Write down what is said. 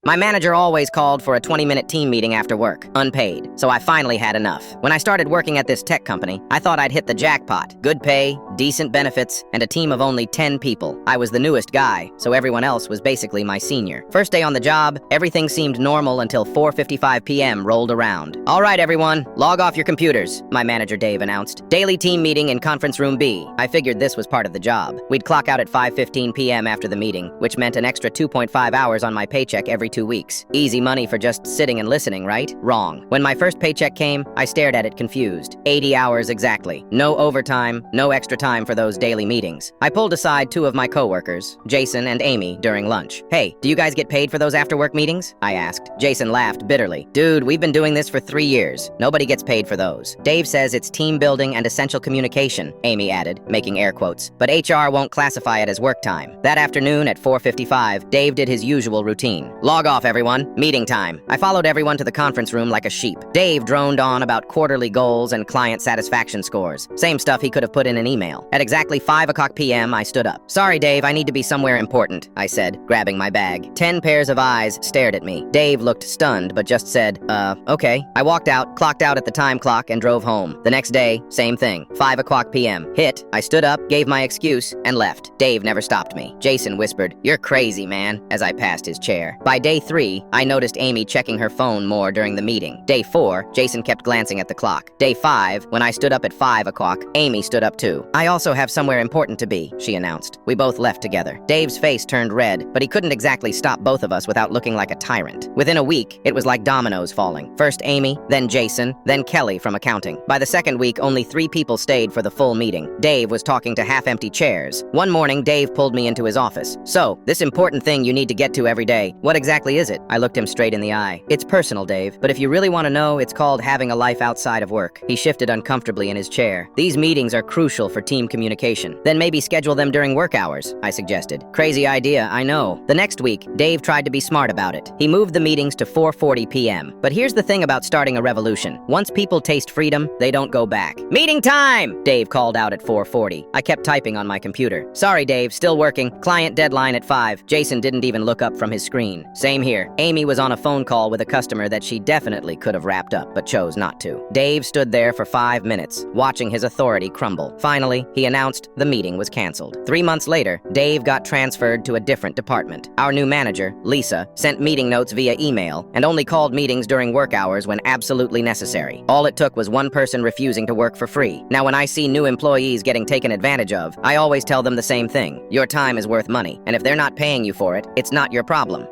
My manager always called for a 20-minute team meeting after work, unpaid, so I finally had enough. When I started working at this tech company, I thought I'd hit the jackpot. Good pay, decent benefits, and a team of only 10 people. I was the newest guy, so everyone else was basically my senior. First day on the job, everything seemed normal until 4:55 p.m. rolled around. "All right, everyone, log off your computers," my manager Dave announced. "Daily team meeting in conference room B." I figured this was part of the job. We'd clock out at 5:15 p.m. after the meeting, which meant an extra 2.5 hours on my paycheck every 2 weeks. Easy money for just sitting and listening, right? Wrong. When my first paycheck came, I stared at it confused. 80 hours exactly. No overtime, no extra time for those daily meetings. I pulled aside two of my coworkers, Jason and Amy, during lunch. "Hey, do you guys get paid for those after-work meetings?" I asked. Jason laughed bitterly. "Dude, we've been doing this for 3 years. Nobody gets paid for those. Dave says it's team building and essential communication," Amy added, making air quotes. "But HR won't classify it as work time." That afternoon at 4:55, Dave did his usual routine. "Log off, everyone. Meeting time." I followed everyone to the conference room like a sheep. Dave droned on about quarterly goals and client satisfaction scores. Same stuff he could have put in an email. At exactly 5 p.m., I stood up. "Sorry, Dave, I need to be somewhere important," I said, grabbing my bag. 10 pairs of eyes stared at me. Dave looked stunned, but just said, okay. I walked out, clocked out at the time clock, and drove home. The next day, same thing. 5 p.m. Hit. I stood up, gave my excuse, and left. Dave never stopped me. Jason whispered, "You're crazy, man," as I passed his chair. By day 3, I noticed Amy checking her phone more during the meeting. Day 4, Jason kept glancing at the clock. Day 5, when I stood up at 5 o'clock, Amy stood up too. "I also have somewhere important to be," she announced. We both left together. Dave's face turned red, but he couldn't exactly stop both of us without looking like a tyrant. Within a week, it was like dominoes falling. First Amy, then Jason, then Kelly from accounting. By the second week, only 3 people stayed for the full meeting. Dave was talking to half-empty chairs. One morning, Dave pulled me into his office. "So, this important thing you need to get to every day, what exactly is it?" I looked him straight in the eye. "It's personal, Dave, but if you really want to know, it's called having a life outside of work." He shifted uncomfortably in his chair. "These meetings are crucial for team communication. Then maybe schedule them during work hours," I suggested. Crazy idea, I know. The next week, Dave tried to be smart about it. He moved the meetings to 4:40 p.m. But here's the thing about starting a revolution. Once people taste freedom, they don't go back. "Meeting time!" Dave called out at 4:40. I kept typing on my computer. "Sorry, Dave, still working. Client deadline at 5. Jason didn't even look up from his screen. Same here. Amy was on a phone call with a customer that she definitely could have wrapped up, but chose not to. Dave stood there for 5 minutes, watching his authority crumble. Finally, he announced the meeting was canceled. 3 months later, Dave got transferred to a different department. Our new manager, Lisa, sent meeting notes via email and only called meetings during work hours when absolutely necessary. All it took was one person refusing to work for free. Now, when I see new employees getting taken advantage of, I always tell them the same thing. Your time is worth money, and if they're not paying you for it, it's not your problem.